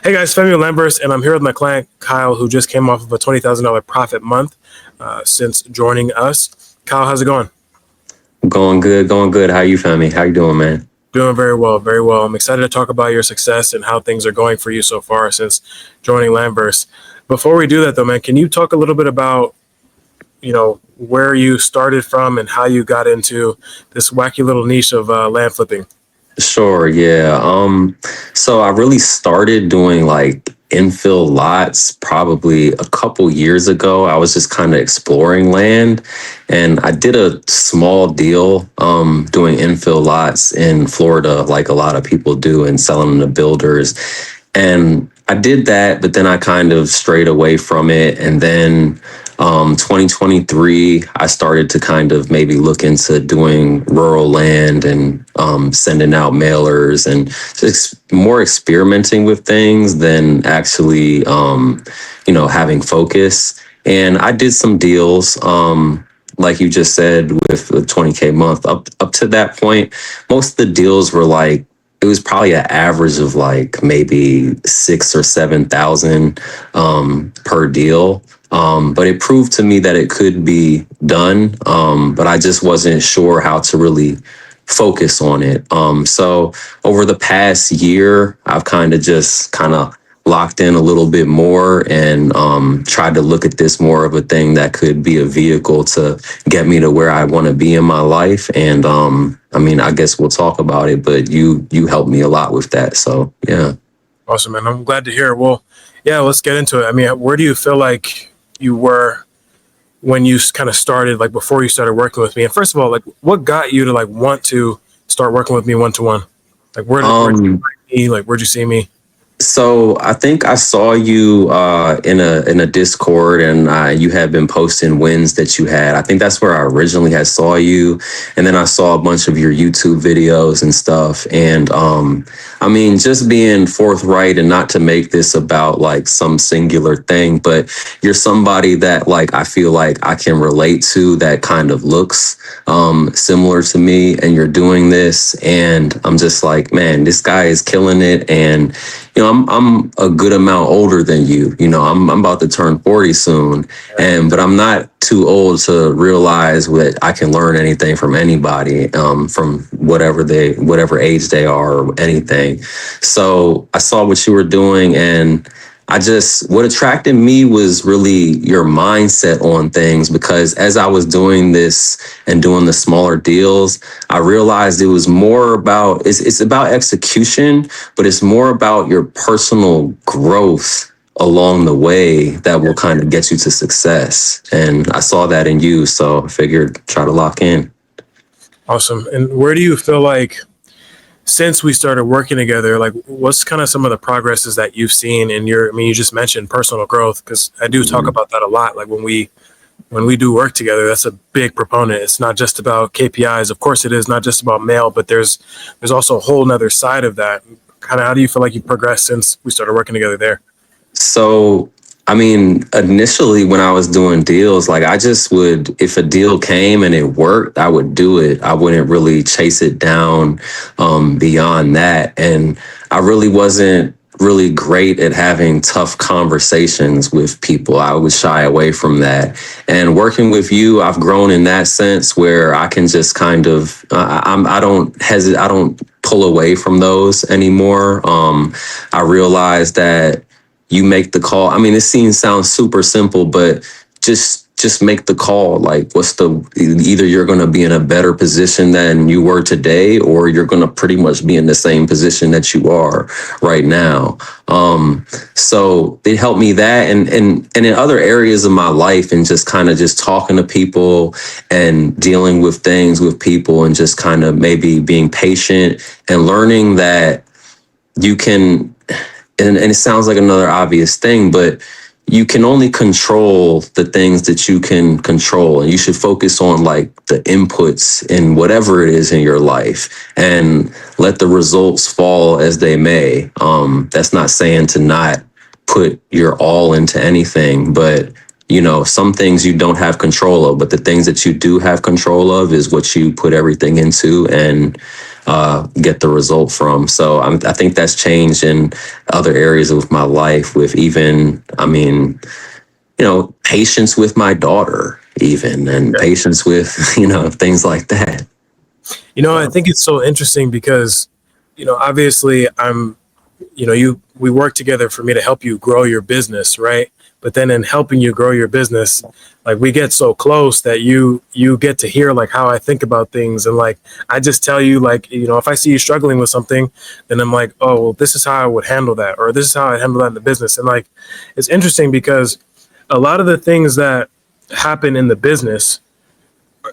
Hey guys, Femi Lambers, and I'm here with my client Kyle, who just came off of a $20,000 profit month since joining us. Kyle, how's it going? Going good, going good. How you, Femi? How you doing, man? Doing very well, very well. I'm excited to talk about your success and how things are going for you so far since joining Lambers. Before we do that, though, man, can you talk a little bit about where you started from and how you got into this wacky little niche of land flipping? Sure, yeah. So I really started doing like infill lots probably a couple years ago. I was just kind of exploring land, and I did a small deal doing infill lots in Florida, like a lot of people do, and selling them to builders. And I did that, but then I kind of strayed away from it. And then 2023, I started to kind of maybe look into doing rural land and sending out mailers and just more experimenting with things than actually, having focus. And I did some deals. Like you just said, with a 20K month up to that point, most of the deals were like, it was probably an average of like maybe 6 or 7,000 per deal. But it proved to me that it could be done. But I just wasn't sure how to really focus on it. So over the past year, I've kind of locked in a little bit more and tried to look at this more of a thing that could be a vehicle to get me to where I want to be in my life. And I guess we'll talk about it, but you helped me a lot with that. So yeah. Awesome, man. I'm glad to hear. Well, yeah, let's get into it. I mean, where do you feel like you were when you kind of started, like before you started working with me? And first of all, like what got you to like want to start working with me one-to-one? Like where'd you find me? Like where'd you see me? So I think I saw you in a Discord, and you had been posting wins that you had. I think that's where I originally had saw you, and then I saw a bunch of your YouTube videos and stuff. And just being forthright and not to make this about like some singular thing, but you're somebody that like I feel like I can relate to, that kind of looks similar to me, and you're doing this, and I'm just like, man, this guy is killing it. And I'm a good amount older than you. I'm about to turn 40 soon, but I'm not too old to realize that I can learn anything from anybody, from whatever age they are or anything. So I saw what you were doing, and what attracted me was really your mindset on things, because as I was doing this and doing the smaller deals, I realized it was more about, it's about execution, but it's more about your personal growth along the way that will kind of get you to success. And I saw that in you, so I figured try to lock in. Awesome. And where do you feel like, since we started working together, like what's kind of some of the progresses that you've seen in you just mentioned personal growth, because I do talk about that a lot. Like when we do work together, that's a big proponent. It's not just about KPIs. Of course it is not just about mail, but there's also a whole nother side of that. Kind of how do you feel like you progressed since we started working together there? So, initially when I was doing deals, like I just would, if a deal came and it worked, I would do it. I wouldn't really chase it down beyond that. And I really wasn't really great at having tough conversations with people. I would shy away from that. And working with you, I've grown in that sense where I can just kind of, I don't hesitate, I don't pull away from those anymore. I realized that you make the call. It sounds super simple, but just make the call. Like, either you're going to be in a better position than you were today, or you're going to pretty much be in the same position that you are right now. So it helped me that, and in other areas of my life, and just kind of just talking to people and dealing with things with people, and just kind of maybe being patient and learning that you can. And it sounds like another obvious thing, but you can only control the things that you can control. And you should focus on like the inputs in whatever it is in your life, and let the results fall as they may. That's not saying to not put your all into anything, but some things you don't have control of, but the things that you do have control of is what you put everything into. And get the result from. So I think that's changed in other areas of my life with even, I mean, patience with my daughter, even, and Yeah. patience with, things like that. I So, think it's so interesting because, obviously we work together for me to help you grow your business, right? But then in helping you grow your business, like we get so close that you get to hear like how I think about things, and like I just tell you like if I see you struggling with something, then I'm like, oh well, this is how I would handle that, or this is how I handle that in the business, and like it's interesting because a lot of the things that happen in the business,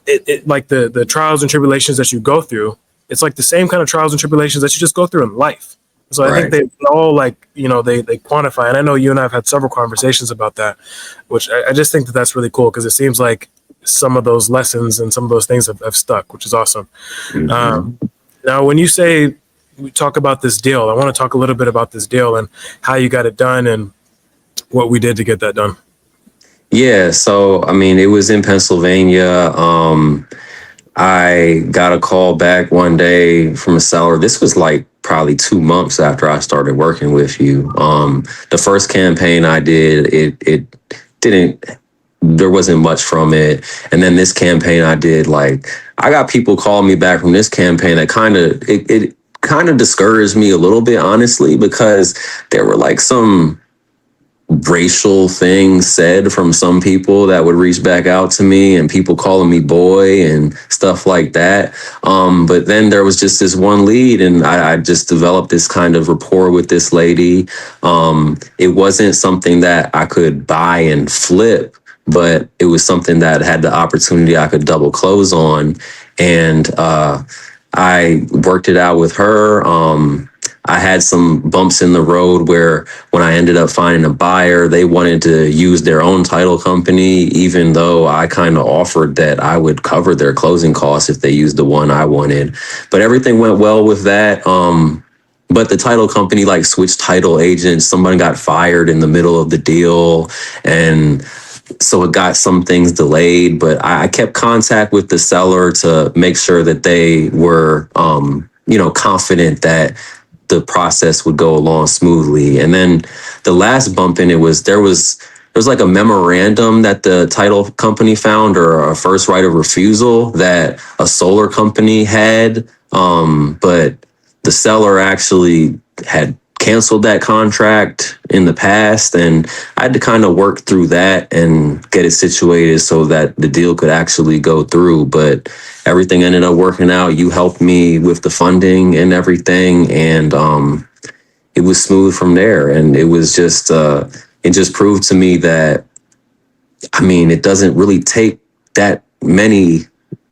it like the trials and tribulations that you go through, it's like the same kind of trials and tribulations that you just go through in life. So I think right. they all like they quantify, and I know you and I have had several conversations about that, which I just think that that's really cool because it seems like some of those lessons and some of those things have stuck, which is awesome. Um, Mhm. Now, when you say we talk about this deal, I want to talk a little bit about this deal and how you got it done and what we did to get that done. Yeah. So, I mean, it was in Pennsylvania. I got a call back one day from a seller. This was like probably 2 months after I started working with you. The first campaign I did, it didn't, there wasn't much from it. And then this campaign I did, like, I got people calling me back from this campaign that it kind of discouraged me a little bit, honestly, because there were like some racial things said from some people that would reach back out to me, and people calling me boy and stuff like that. But then there was just this one lead, and I just developed this kind of rapport with this lady. It wasn't something that I could buy and flip, but it was something that had the opportunity I could double close on. And I worked it out with her. I had some bumps in the road where when I ended up finding a buyer, they wanted to use their own title company, even though I kind of offered that I would cover their closing costs if they used the one I wanted. But everything went well with that. But the title company like switched title agents. Someone got fired in the middle of the deal. And so it got some things delayed, but I kept contact with the seller to make sure that they were, confident that the process would go along smoothly. And then the last bump in it was there was like a memorandum that the title company found, or a first right of refusal that a solar company had. But the seller actually had canceled that contract in the past, and I had to kind of work through that and get it situated so that the deal could actually go through. But everything ended up working out. You helped me with the funding and everything, and it was smooth from there. And it just proved to me that, I mean, it doesn't really take that many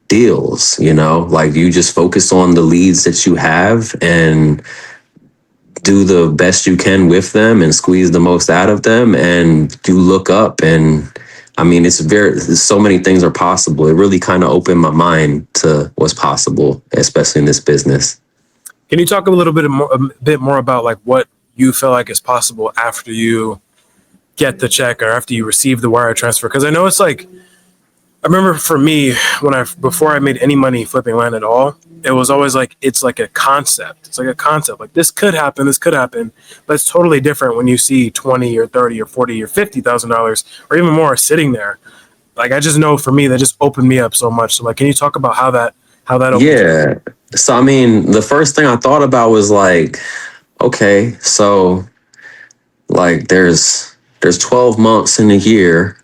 deals, like you just focus on the leads that you have and do the best you can with them and squeeze the most out of them, and you look up. And I mean, so many things are possible. It really kind of opened my mind to what's possible, especially in this business. Can you talk a bit more about like what you feel like is possible after you get the check or after you receive the wire transfer? Because I know it's like I remember for me when I before I made any money flipping land at all, it was always like it's like a concept. It's like a concept. Like this could happen, but it's totally different when you see 20 or 30 or 40 or $50,000 or even more sitting there. Like I just know for me that just opened me up so much. So like, can you talk about how that opened you up? Yeah. So I mean, the first thing I thought about was like, okay, so like there's 12 months in a year.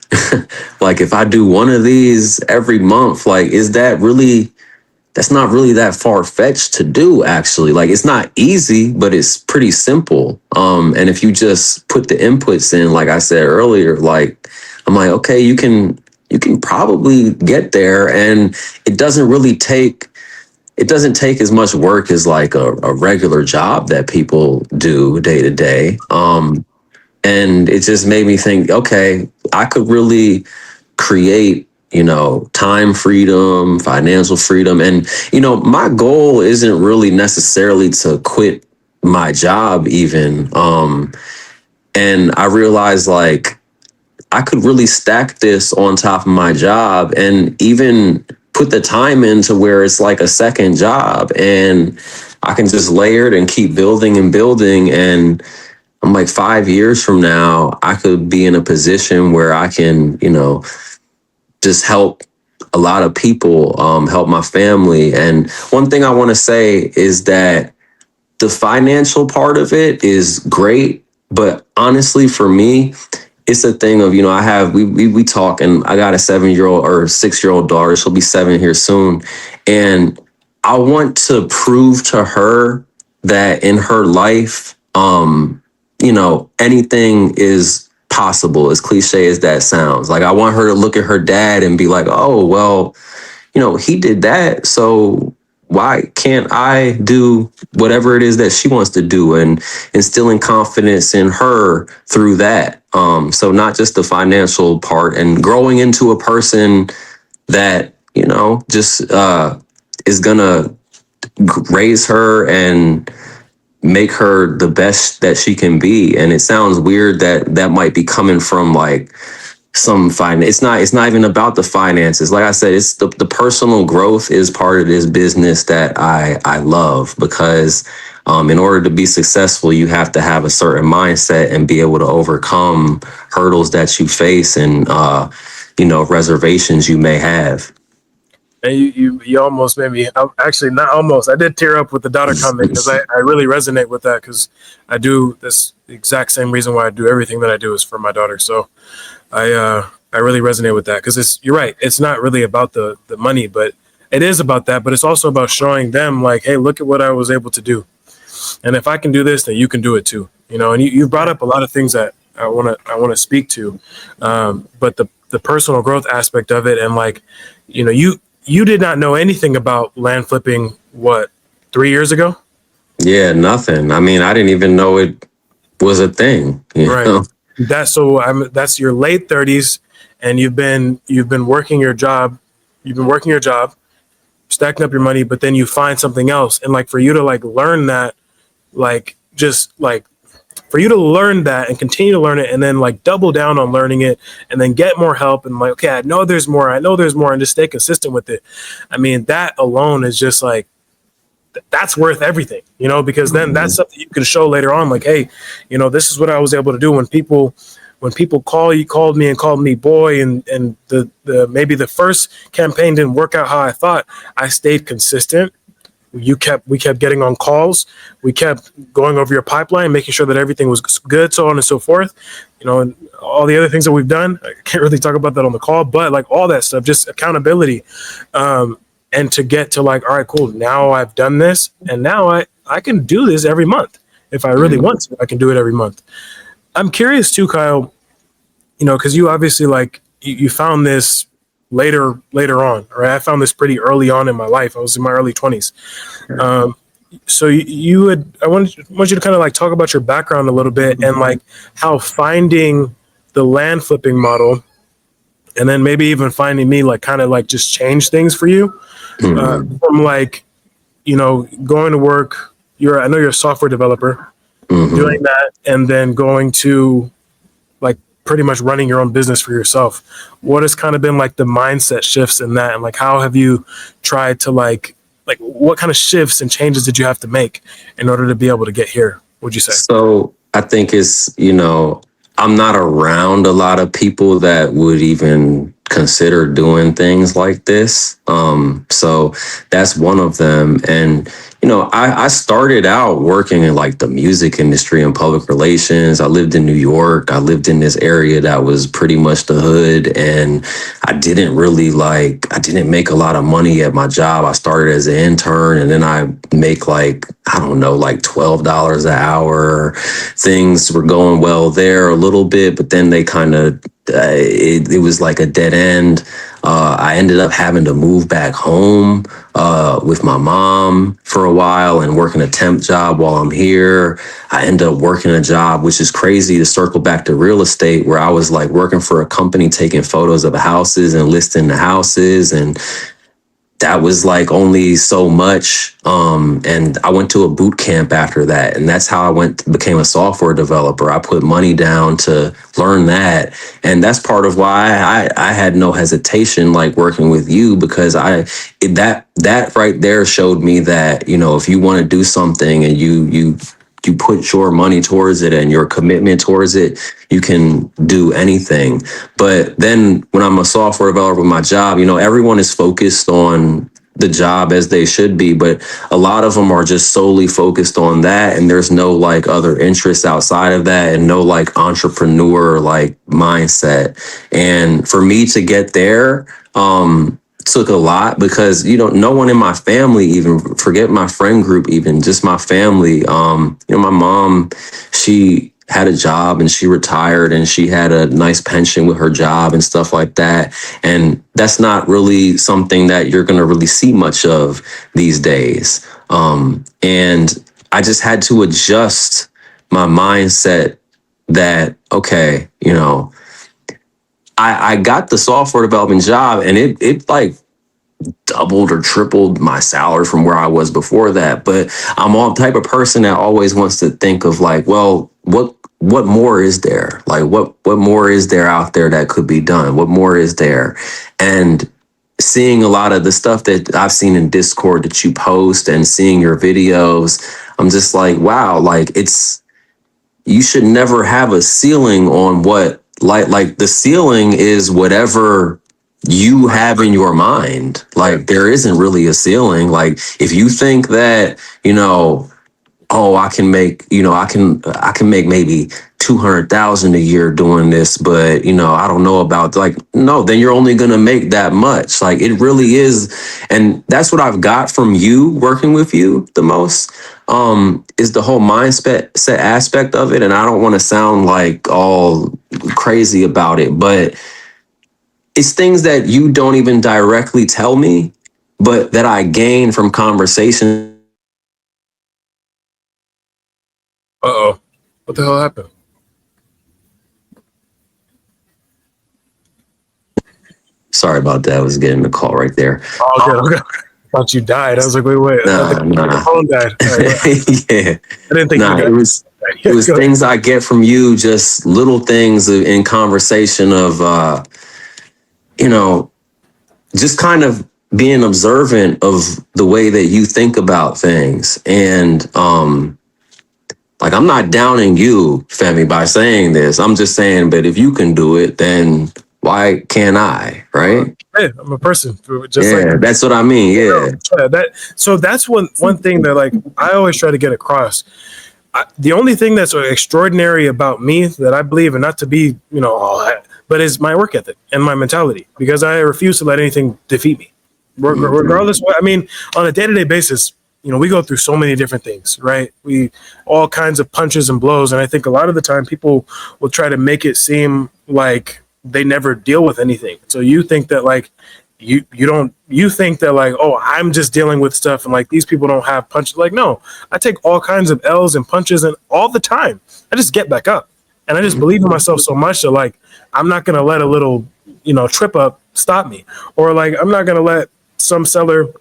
Like if I do one of these every month, like is that really, that's not really that far fetched to do, actually. Like it's not easy, but it's pretty simple. And if you just put the inputs in, like I said earlier, like I'm like, okay, you can probably get there. And it doesn't really take it doesn't take as much work as like a regular job that people do day to day. And it just made me think, okay, I could really create, time freedom, financial freedom. And, my goal isn't really necessarily to quit my job even. And I realized like I could really stack this on top of my job, and even put the time into where it's like a second job, and I can just layer it and keep building and building. And I'm like, 5 years from now, I could be in a position where I can, just help a lot of people, help my family. And one thing I want to say is that the financial part of it is great, but honestly, for me, it's a thing of, I have, we talk, and I got a 7-year-old or 6-year-old daughter. She'll be 7 here soon. And I want to prove to her that in her life, anything is possible, as cliche as that sounds. Like, I want her to look at her dad and be like, oh, well, he did that. So why can't I do whatever it is that she wants to do, and instilling confidence in her through that? So not just the financial part, and growing into a person that, just is gonna raise her and make her the best that she can be. And it sounds weird that that might be coming from like some finance. It's not even about the finances. Like I said, it's the personal growth is part of this business that I love, because in order to be successful, you have to have a certain mindset and be able to overcome hurdles that you face, and reservations you may have. And you almost made me, actually not almost, I did tear up with the daughter comment, because I really resonate with that, because I do this exact same reason why I do everything that I do is for my daughter. So I really resonate with that, because you're right, it's not really about the money, but it is about that, but it's also about showing them like, hey, look at what I was able to do, and if I can do this, then you can do it too. And you brought up a lot of things that I want to speak to, but the personal growth aspect of it, and like, you did not know anything about land flipping, what, 3 years ago? Yeah, nothing. I mean, I didn't even know it was a thing. Right. That's your late 30s, and you've been working your job, stacking up your money, but then you find something else, and like for you to like learn that, like just like for you to learn that and continue to learn it, and then like double down on learning it, and then get more help, and like, okay, I know there's more, and just stay consistent with it. I mean, that alone is just like, that's worth everything, because then that's something you can show later on, like, hey, this is what I was able to do. When people called me boy, and the maybe the first campaign didn't work out how I thought, I stayed consistent. We kept getting on calls. We kept going over your pipeline, making sure that everything was good, so on and so forth. And all the other things that we've done, I can't really talk about that on the call, but like all that stuff, just accountability, and to get to like, all right, cool. Now I've done this, and now I can do this every month. If I really want to, I can do it every month. I'm curious too, Kyle. Because you obviously like you found this later on, right? I found this pretty early on in my life. I was in my early 20s. So I want you to kind of like talk about your background a little bit, and like how finding the land flipping model, and then maybe even finding me, like kind of like just change things for you, from like, going to work. I know you're a software developer, doing that, and then going to like pretty much running your own business for yourself. What has kind of been like the mindset shifts in that, and like how have you tried to like what kind of shifts and changes did you have to make in order to be able to get here, would you say? So I think it's, I'm not around a lot of people that would even consider doing things like this. So that's one of them. And, I started out working in like the music industry and public relations. I lived in New York. I lived in this area that was pretty much the hood. And I didn't make a lot of money at my job. I started as an intern, and then I make like, I don't know, like $12 an hour. Things were going well there a little bit, but then they kind of, it was like a dead end. I ended up having to move back home with my mom for a while, and working a temp job while I'm here. I ended up working a job, which is crazy to circle back to real estate, where I was like working for a company taking photos of houses and listing the houses. And that was like only so much. And I went to a boot camp after that, and that's how I became a software developer. I put money down to learn that, and that's part of why I had no hesitation like working with you, because that right there showed me that, you know, if you want to do something and you put your money towards it and your commitment towards it, you can do anything. But then when I'm a software developer with my job, you know, everyone is focused on the job as they should be, but a lot of them are just solely focused on that. And there's no like other interests outside of that, and no like entrepreneur like mindset. And for me to get there, took a lot, because, you know, no one in my family, even forget my friend group, even just my family, you know, my mom, she had a job and she retired and she had a nice pension with her job and stuff like that, and that's not really something that you're going to really see much of these days. And I just had to adjust my mindset that, okay, you know, I got the software development job, and it like doubled or tripled my salary from where I was before that. But I'm all type of person that always wants to think of like, well, what more is there? Like what more is there out there that could be done? What more is there? And seeing a lot of the stuff that I've seen in Discord that you post and seeing your videos, I'm just like, wow, like you should never have a ceiling on what, like the ceiling is whatever you have in your mind. Like there isn't really a ceiling. Like if you think that, you know, oh, I can make, you know, I can make maybe 200,000 a year doing this, but, you know, I don't know about, like, no, then you're only going to make that much. Like it really is. And that's what I've got from you working with you the most, is the whole mindset set aspect of it. And I don't want to sound like all crazy about it, but it's things that you don't even directly tell me, but that I gain from conversation. Uh-oh. What the hell happened? Sorry about that. I was getting the call right there. Oh, okay. Okay. I thought you died. I was like, wait. I thought the phone died. All right. Yeah. I didn't think you Nah, died. it was things I get from you, just little things in conversation of, you know, just kind of being observant of the way that you think about things. And, like, I'm not downing you, Femi, by saying this. I'm just saying, but if you can do it, then why can't I? Right? Hey, I'm a person, just Yeah, like that's what I mean. Yeah. so that's one thing that like I always try to get across. The only thing that's extraordinary about me that I believe, and not to be, you know, all that, but is my work ethic and my mentality, because I refuse to let anything defeat me, regardless. I mean, on a day-to-day basis, you know, we go through so many different things, right? We all kinds of punches and blows, and I think a lot of the time people will try to make it seem like they never deal with anything. So you think that like you think that like, oh, I'm just dealing with stuff and like these people don't have punches. Like, no, I take all kinds of L's and punches and all the time. I just get back up. And I just believe in myself so much that like I'm not gonna let a little, you know, trip up stop me. Or like I'm not gonna let some sellers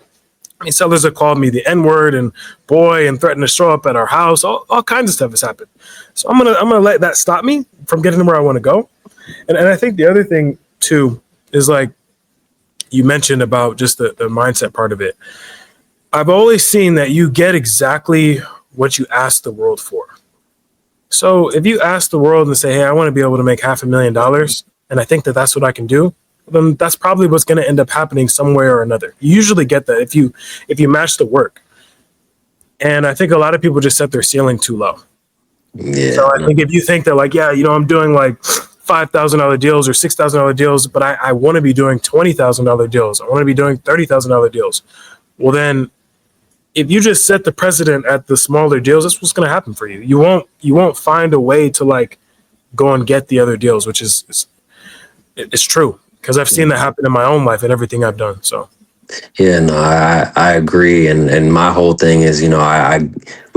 have called me the N-word and boy and threatened to show up at our house. All kinds of stuff has happened. So I'm gonna let that stop me from getting to where I want to go. And I think the other thing too is like you mentioned about just the mindset part of it. I've always seen that you get exactly what you ask the world for. So if you ask the world and say, hey, I want to be able to make $500,000 and I think that that's what I can do, then that's probably what's going to end up happening somewhere or another. You usually get that if you match the work. And I think a lot of people just set their ceiling too low. Yeah. So I think if you think that like, yeah, you know, I'm doing like $5,000 deals or $6,000 deals, but I want to be doing $20,000 deals. I want to be doing $30,000 deals. Well, then if you just set the precedent at the smaller deals, that's what's going to happen for you. You won't find a way to like go and get the other deals, which is it's true because I've seen that happen in my own life and everything I've done. So Yeah, no, I agree. And my whole thing is, I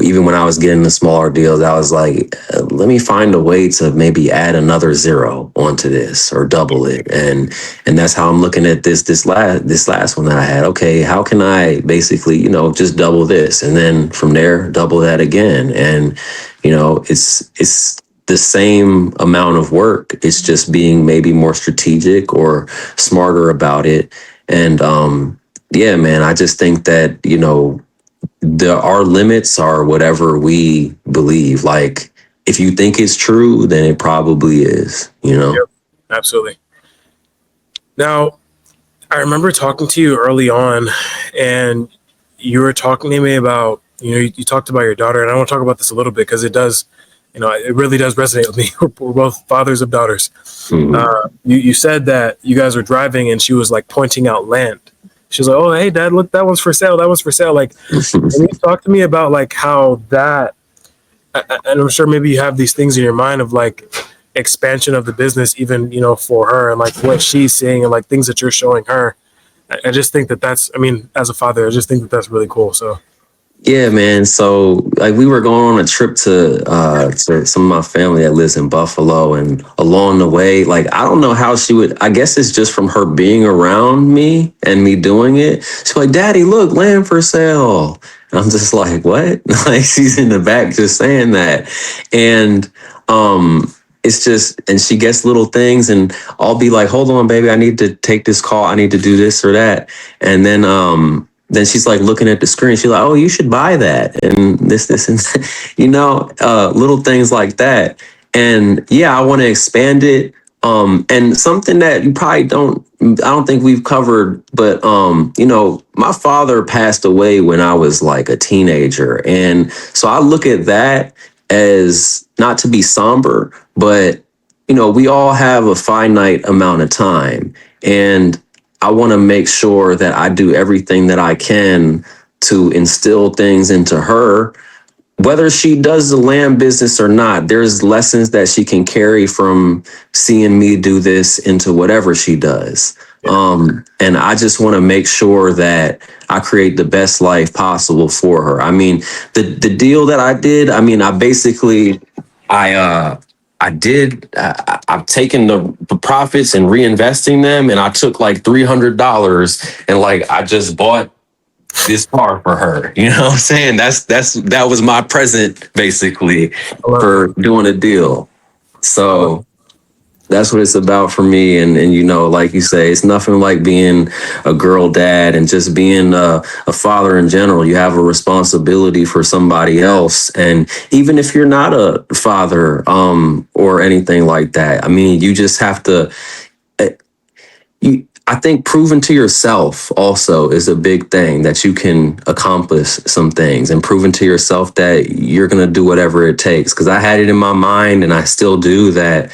even when I was getting the smaller deals, I was like, let me find a way to maybe add another zero onto this or double it. And that's how I'm looking at this last one that I had. Okay, how can I basically, just double this and then from there double that again? And it's the same amount of work. It's just being maybe more strategic or smarter about it. And yeah, man, I just think that, our limits are whatever we believe. Like, if you think it's true, then it probably is. Yep, absolutely. Now, I remember talking to you early on, and you were talking to me about, you talked about your daughter, and I want to talk about this a little bit because it does, it really does resonate with me. We're both fathers of daughters. Mhm. You said that you guys were driving, and she was like pointing out land. She was like, "Oh, hey, Dad, look, that one's for sale. That one's for sale." Like, and you talked to me about like how that, and I'm sure maybe you have these things in your mind of like expansion of the business, even for her and like what she's seeing and like things that you're showing her. I just think that that's, I mean, as a father, I just think that that's really cool. So, Yeah, man. So like we were going on a trip to some of my family that lives in Buffalo, and along the way, like I don't know how she would. I guess it's just from her being around me and me doing it. She's like, "Daddy, look, land for sale." And I'm just like, "What?" Like she's in the back just saying that, and it's just, and she gets little things, and I'll be like, "Hold on, baby, I need to take this call. I need to do this or that," and then she's like looking at the screen. She's like, "Oh, you should buy that," and this, and that. Little things like that. And yeah, I want to expand it. And something that you probably I don't think we've covered, but my father passed away when I was like a teenager, and so I look at that as not to be somber, but we all have a finite amount of time, and I want to make sure that I do everything that I can to instill things into her, whether she does the land business or not. There's lessons that she can carry from seeing me do this into whatever she does. yeah, And I just want to make sure that I create the best life possible for her. I mean, the deal that I did, I mean, I I did. I've taken the profits and reinvesting them, and I took like $300 and like I just bought this car for her. You know what I'm saying? That was my present basically I love it. for doing a deal. I love So that's what it's about for me. And like you say, it's nothing like being a girl dad and just being a father in general. You have a responsibility for somebody else, and even if you're not a father or anything like that, I mean, you just have to. I think proving to yourself also is a big thing, that you can accomplish some things, and proving to yourself that you're going to do whatever it takes. Because I had it in my mind, and I still do, that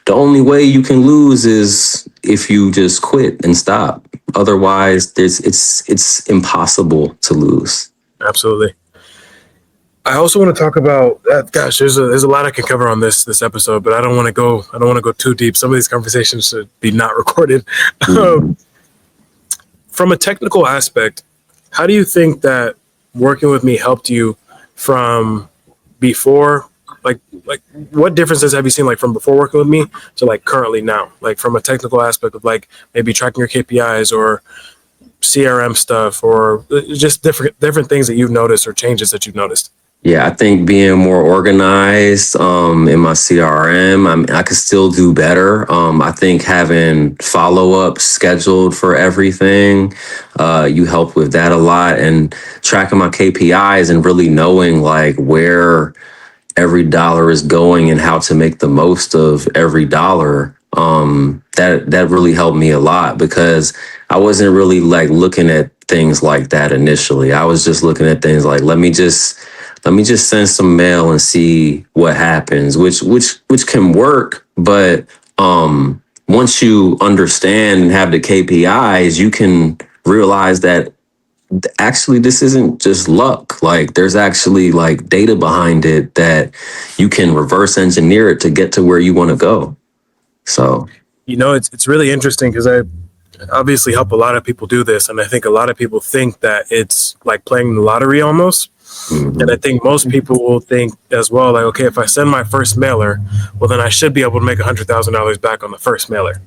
the only way you can lose is if you just quit and stop. Otherwise, it's impossible to lose. it. Absolutely. I also want to talk about gosh, there's a lot I can cover on this episode, but I don't want to go too deep. Some of these conversations should be not recorded. Mhm. From a technical aspect, how do you think that working with me helped you from before? Like what differences have you seen like from before working with me to like currently now? Like from a technical aspect of like maybe tracking your KPIs or CRM stuff or just different things that you've noticed or changes that you've noticed. Yeah, I think being more organized in my CRM, I could still do better. I think having follow-up scheduled for everything, you help with that a lot, and tracking my KPIs and really knowing like where every dollar is going and how to make the most of every dollar. That really helped me a lot, because I wasn't really like looking at things like that initially. I was just looking at things like, let me just send some mail and see what happens, which can work, but once you understand and have the KPIs, you can realize that actually this isn't just luck. Like there's actually like data behind it that you can reverse engineer it to get to where you want to go. So It's really interesting because obviously help a lot of people do this. And I think a lot of people think that it's like playing the lottery almost. And I Hmm. think most people will think as well, like, okay, if I send my first mailer, well, then I should be able to make $100,000 back on the first mailer.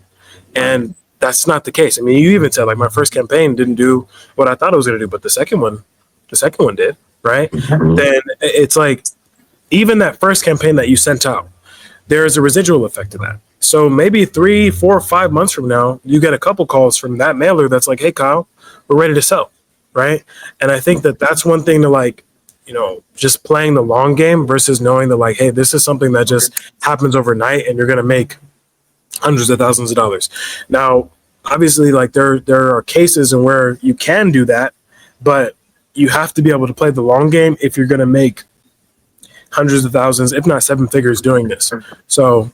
Right. And that's not the case. I mean, you even said like my first campaign didn't do what I thought it was going to do, but the second one did, right? Hmm. Then it's like even that first campaign that you sent out, there is a residual effect to that. So maybe 3, 4, 5 months from now, you get a couple calls from that mailer that's like, "Hey, Kyle, we're ready to sell," right? And I think that that's one thing to like, just playing the long game versus knowing that like, hey, this is something that just happens overnight, and you're gonna make hundreds of thousands of dollars. Now, obviously, like there are cases in where you can do that, but you have to be able to play the long game if you're gonna make hundreds of thousands, if not seven figures, doing this. So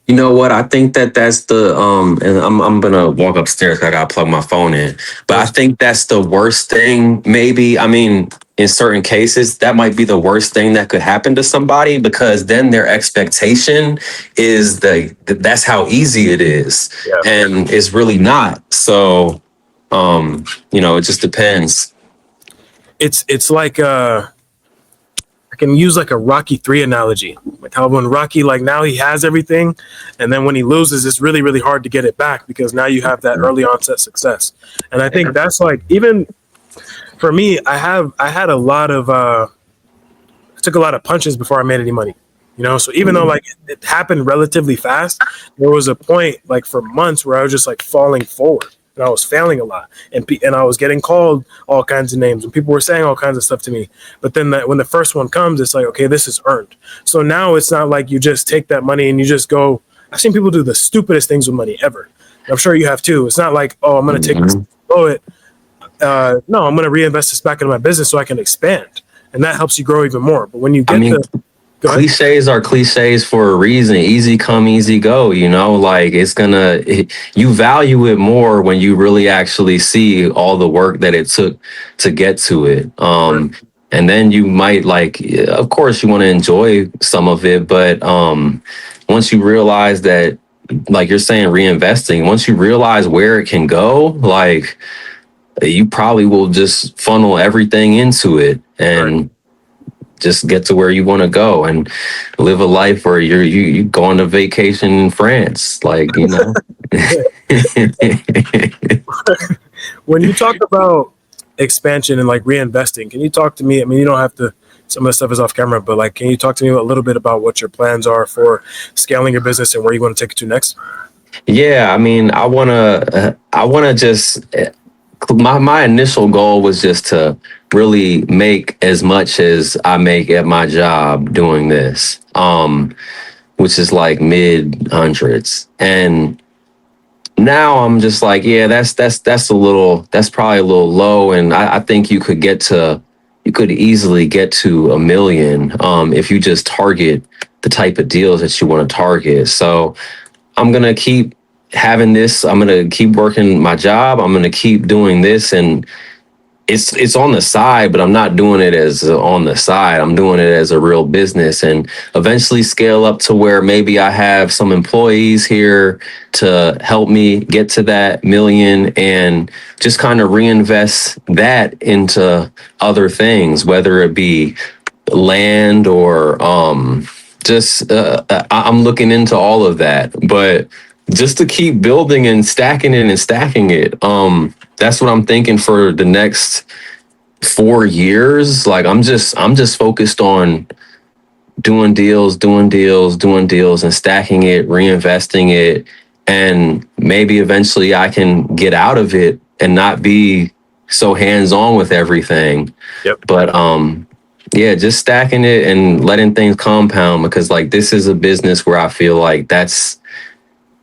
You know what? I think that that's the and I'm gonna walk upstairs 'cause I gotta plug my phone in. But I think that's the worst thing. Maybe I mean, in certain cases, that might be the worst thing that could happen to somebody because then their expectation is that's how easy it is, yeah, and it's really not. So, it just depends. it's like I can use like a Rocky 3 analogy, like how when Rocky, like now he has everything, and then when he loses, it's really really hard to get it back because now you have that early onset success. And I think that's like even for me, I had a lot of I took a lot of punches before I made any money. So even though like it happened relatively fast, there was a point like for months where I was just like falling forward and I was failing a lot, and I was getting called all kinds of names and people were saying all kinds of stuff to me. But then when the first one comes, it's like, okay, this is earned. So now it's not like you just take that money and you just go. I've seen people do the stupidest things with money ever. And I'm sure you have too. It's not like, oh, I'm going to take this, Mhm. blow it. No, I'm going to reinvest this back into my business so I can expand, and that helps you grow even more. But when you I get mean, the go ahead. cliches are cliches for a reason. Easy come, easy go. Like you value it more when you really actually see all the work that it took to get to it. Right, And then you might like, yeah, of course, you want to enjoy some of it, but once you realize that, like you're saying, reinvesting, once you realize where it can go, like you probably will just funnel everything into it right. and just get to where you want to go and live a life where you go on a vacation in France, When you talk about expansion and like reinvesting, can you talk to me? I mean, you don't have to. Some of the stuff is off camera, but like, can you talk to me a little bit about what your plans are for scaling your business and where you want to take it to next? Yeah, I mean, I want to just my initial goal was just to really make as much as I make at my job doing this, which is like mid hundreds. And now I'm just like, yeah, that's probably a little low, and I think you could easily get to 1 million if you just target the type of deals that you want to target. So I'm gonna keep having this. I'm gonna keep working my job. I'm gonna keep doing this, and it's on the side, but I'm not doing it as on the side. I'm doing it as a real business, and eventually scale up to where maybe I have some employees here to help me get to that million, and just kind of reinvest that into other things, whether it be land or just I'm looking into all of that, but just to keep building and stacking it and stacking it. That's what I'm thinking for the next 4 years. Like I'm just focused on doing deals, and stacking it, reinvesting it, and maybe eventually I can get out of it and not be so hands on with everything. Yep. But yeah, just stacking it and letting things compound, because like this is a business where I feel like that's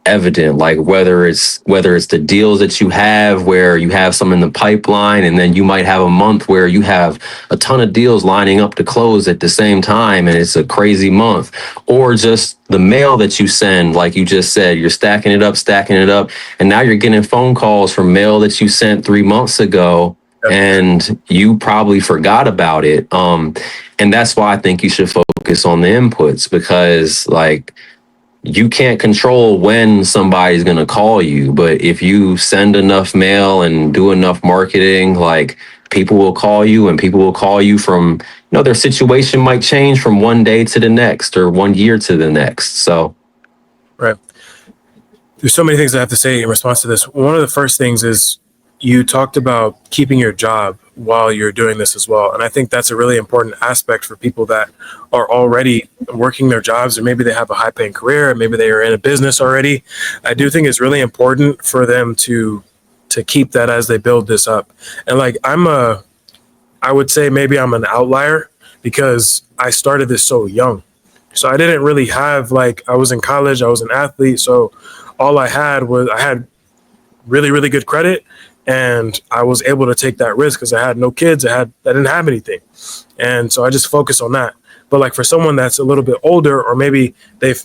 evident, like whether it's the deals that you have where you have some in the pipeline, and then you might have a month where you have a ton of deals lining up to close at the same time and it's a crazy month, or just the mail that you send, like you just said, you're stacking it up, and now you're getting phone calls from mail that you sent 3 months ago Yep. and you probably forgot about it. And that's why I think you should focus on the inputs, because like you can't control when somebody's going to call you, but if you send enough mail and do enough marketing, like people will call you, and people will call you from, their situation might change from one day to the next or one year to the next. So, Right. There's so many things I have to say in response to this. One of the first things is you talked about keeping your job while you're doing this as well. And I think that's a really important aspect for people that are already working their jobs, or maybe they have a high paying career, maybe they are in a business already. I do think it's really important for them to keep that as they build this up. And like I would say maybe I'm an outlier because I started this so young. So I didn't really have, like, I was in college, I was an athlete, so all I had really really good credit, and I was able to take that risk because I had no kids, I didn't have anything, and so I just focused on that. But like for someone that's a little bit older, or maybe they've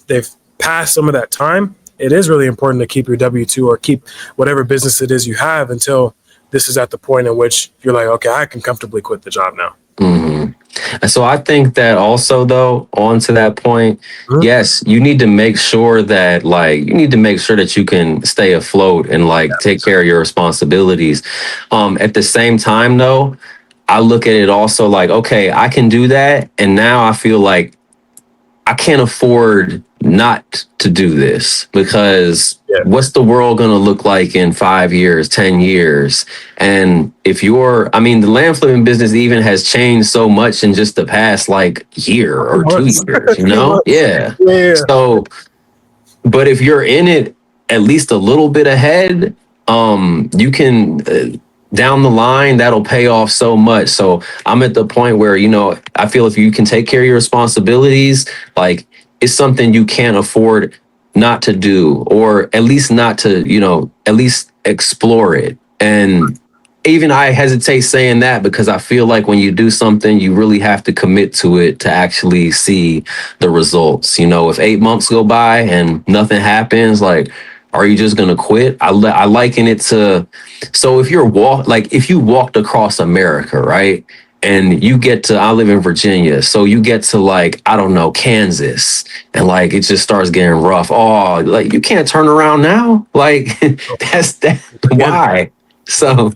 passed some of that time, it is really important to keep your W-2 or keep whatever business it is you have until this is at the point in which you're like, okay, I can comfortably quit the job now. mhm. And so I think that also, though, on to that point, Mhm. yes, you need to make sure that, like, you need to make sure that you can stay afloat and like take care of your responsibilities. At the same time, though, I look at it also like, okay, I can do that, and now I feel like I can't afford not to do this, because Yeah. what's the world going to look like in 5 years, 10 years? And if I mean, the land flipping business even has changed so much in just the past like year A few or two months. A years, you few know? months. Yeah. Yeah. So, but if you're in it at least a little bit ahead, you can, down the line, that'll pay off so much. So I'm at the point where, I feel if you can take care of your responsibilities, like, it's something you can't afford not to do, or at least not to, at least explore it. And even I hesitate saying that, because I feel like when you do something, you really have to commit to it to actually see the results. If 8 months go by and nothing happens, like, are you just gonna quit? I liken it to, so if you walked across America, right? And you get to, I live in Virginia, so you get to, like, I don't know, Kansas, and like it just starts getting rough. Oh, like, you can't turn around now. Like, that's that. Again. Why? So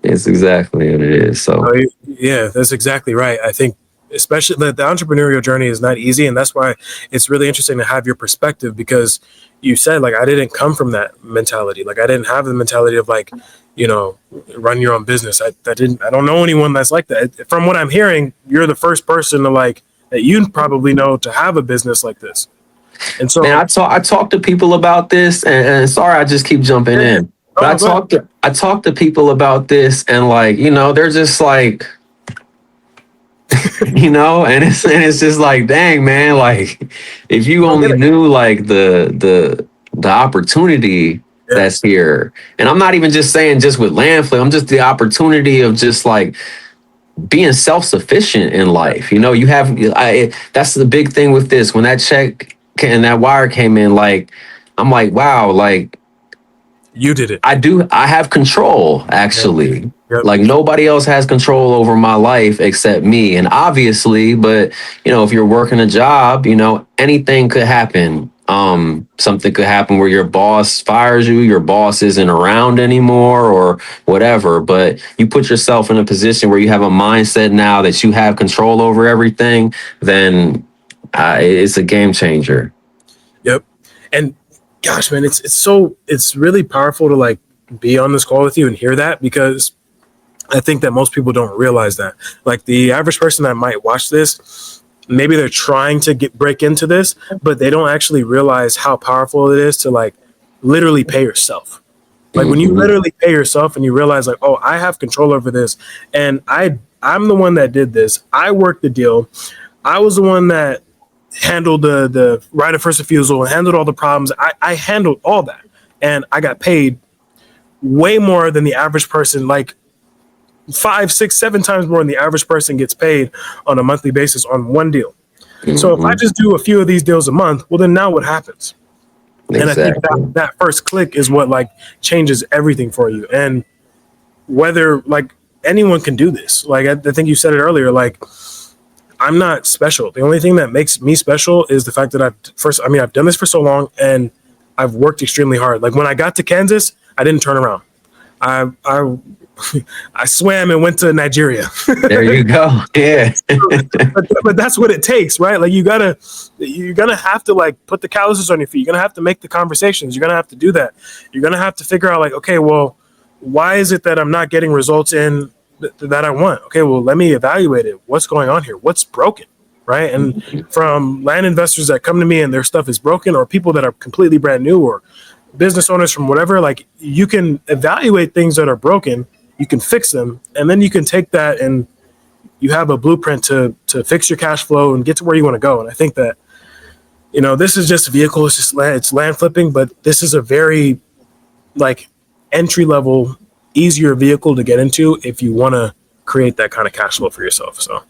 it's exactly what it is. So, Yeah, that's exactly right. I think especially the entrepreneurial journey is not easy, and that's why it's really interesting to have your perspective, because you said, like, I didn't come from that mentality. Like, I didn't have the mentality of, like, you know, run your own business. I don't know anyone that's like that. From what I'm hearing, you're the first person to, like, that you probably know to have a business like this. And man, so I talk to people about this, and sorry, I just keep jumping yeah, yeah. in, Oh but no, go ahead. I talk to people about this, and like, they're just like, and it's just like, dang, man, like, if you Don't only get it. knew, like, the opportunity Yeah. that's here. And I'm not even just saying just with land flip, I'm just the opportunity of just like being self-sufficient in life. That's the big thing with this. When that check and that wire came in, like, I'm like, wow, like, You did it. I have control, Yep. actually. Yep. Like, nobody else has control over my life except me. And obviously, but if you're working a job, anything could happen. Something could happen where your boss fires you, your boss isn't around anymore, or whatever. But you put yourself in a position where you have a mindset now that you have control over everything, then it's a game changer. Yep. And gosh, man, it's really powerful to, like, be on this call with you and hear that, because I think that most people don't realize that. Like, the average person that might watch this, maybe they're trying to break into this, but they don't actually realize how powerful it is to, like, literally pay yourself. Like, when you Hmm. literally pay yourself and you realize, like, oh, I have control over this, and I'm the one that did this. I worked the deal. I was the one that handled the right of first refusal and handled all the problems. I handled all that, and I got paid way more than the average person, like five, six, seven times more than the average person gets paid on a monthly basis on one deal. So if I Hmm. just do a few of these deals a month, well, then now what happens? And I think that Exactly. that first click is what, like, changes everything for you. And whether, like, anyone can do this. Like, I think you said it earlier. Like, I'm not special. The only thing that makes me special is the fact that I've done this for so long and I've worked extremely hard. Like when I got to Kansas, I didn't turn around. I I swam and went to Nigeria. There you go. Yeah. But that's what it takes, right? Like you're gonna have to like put the calluses on your feet. You're gonna have to make the conversations. You're gonna have to do that. You're gonna have to figure out like, okay, well, why is it that I'm not getting results in that I want? Okay, well, let me evaluate it. What's going on here? What's broken? Right. And from land investors that come to me and their stuff is broken, or people that are completely brand new, or business owners from whatever, like you can evaluate things that are broken, you can fix them, and then you can take that and you have a blueprint to fix your cash flow and get to where you want to go. And I think that, this is just a vehicle, it's land flipping, but this is a very like entry level, easier vehicle to get into if you want to create that kind of cash flow for yourself. So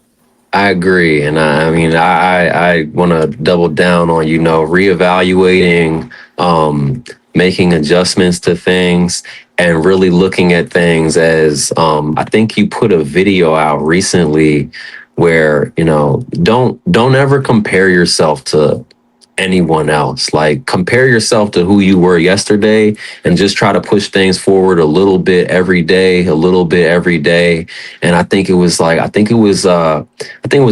I agree. And I mean, I want to double down on, reevaluating, making adjustments to things and really looking at things as, I think you put a video out recently where, don't ever compare yourself to anyone else. Like compare yourself to who you were yesterday and just try to push things forward a little bit every day, a little bit every day. And I think it was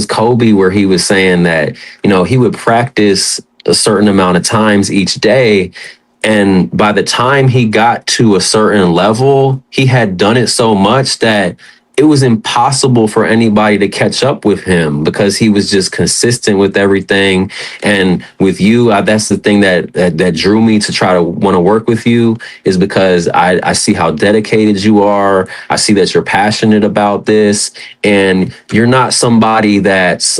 Kobe where he was saying that, he would practice a certain amount of times each day. And by the time he got to a certain level, he had done it so much that it was impossible for anybody to catch up with him because he was just consistent with everything. And with you, that's the thing that drew me to try to want to work with you, is because I see how dedicated you are. I see that you're passionate about this, and you're not somebody that's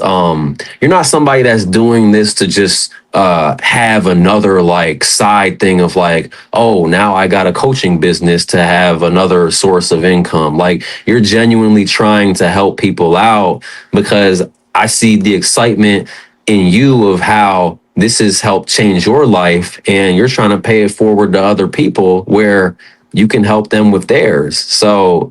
doing this to just have another like side thing of like, oh, now I got a coaching business to have another source of income. Like you're genuinely trying to help people out, because I see the excitement in you of how this has helped change your life, and you're trying to pay it forward to other people where you can help them with theirs. So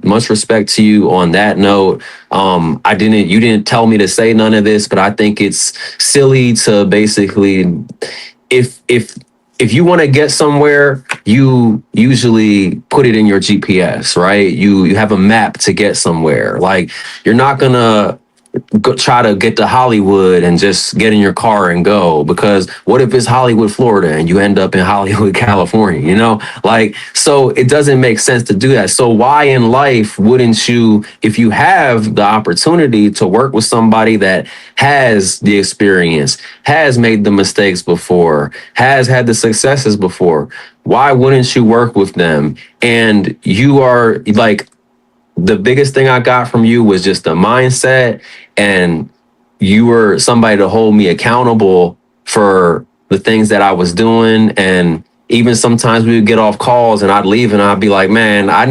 much respect to you on that note. You didn't tell me to say none of this, but I think it's silly to basically, if you want to get somewhere, you usually put it in your GPS, right? You have a map to get somewhere. Like you're not gonna try to get to Hollywood and just get in your car and go, because what if it's Hollywood, Florida, and you end up in Hollywood, California, like, so it doesn't make sense to do that. So why in life wouldn't you, if you have the opportunity to work with somebody that has the experience, has made the mistakes before, has had the successes before, why wouldn't you work with them? And you are like, the biggest thing I got from you was just the mindset, and you were somebody to hold me accountable for the things that I was doing. And even sometimes we would get off calls and I'd leave and I'd be like, man, I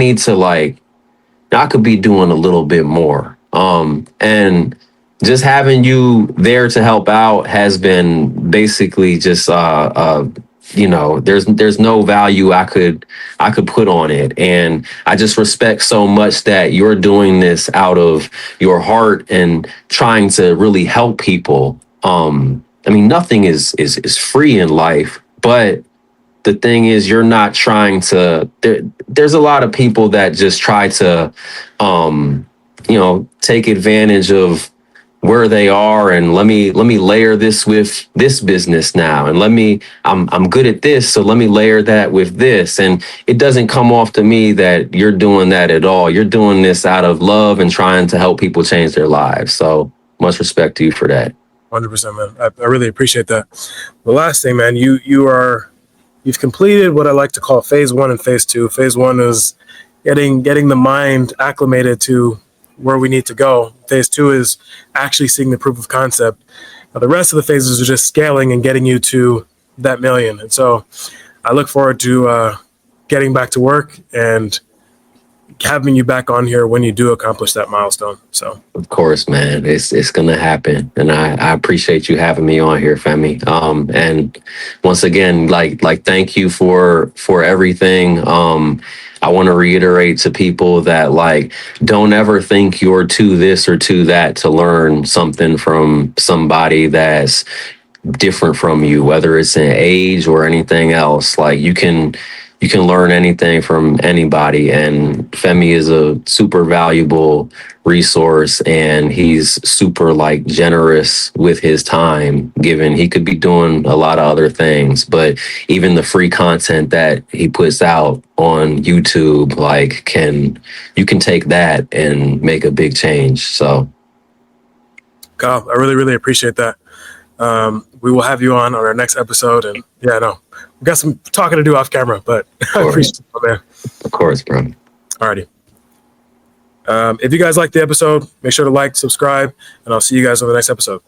could be doing a little bit more. And just having you there to help out has been basically just there's no value I could put on it. And I just respect so much that you're doing this out of your heart and trying to really help people. Nothing is free in life, but the thing is, you're not trying to, there's a lot of people that just try to take advantage of where they are, and let me layer this with this business now, and I'm good at this, so let me layer that with this. And it doesn't come off to me that you're doing that at all. You're doing this out of love and trying to help people change their lives. So much respect to you for that. 100%, man. I really appreciate that. The last thing, man, you've completed what I like to call phase 1 and phase 2. Phase 1 is getting the mind acclimated to where we need to go. Phase 2 is actually seeing the proof of concept. Now, the rest of the phases are just scaling and getting you to that million. And so I look forward to getting back to work and having you back on here when you do accomplish that milestone. So of course, man, it's gonna happen, and I appreciate you having me on here, Femi. And once again, like thank you for everything. I want to reiterate to people that like, don't ever think you're to this or to that to learn something from somebody that's different from you, whether it's in age or anything else. Like you can learn anything from anybody, and Femi is a super valuable resource, and he's super like generous with his time, given he could be doing a lot of other things, but even the free content that he puts out on YouTube, like you can take that and make a big change. So Kyle, I really, really appreciate that. We will have you on our next episode. And yeah, no, we got some talking to do off camera, but I appreciate it, man. of course, bro. Alrighty. If you guys like the episode, make sure to like, subscribe, and I'll see you guys on the next episode.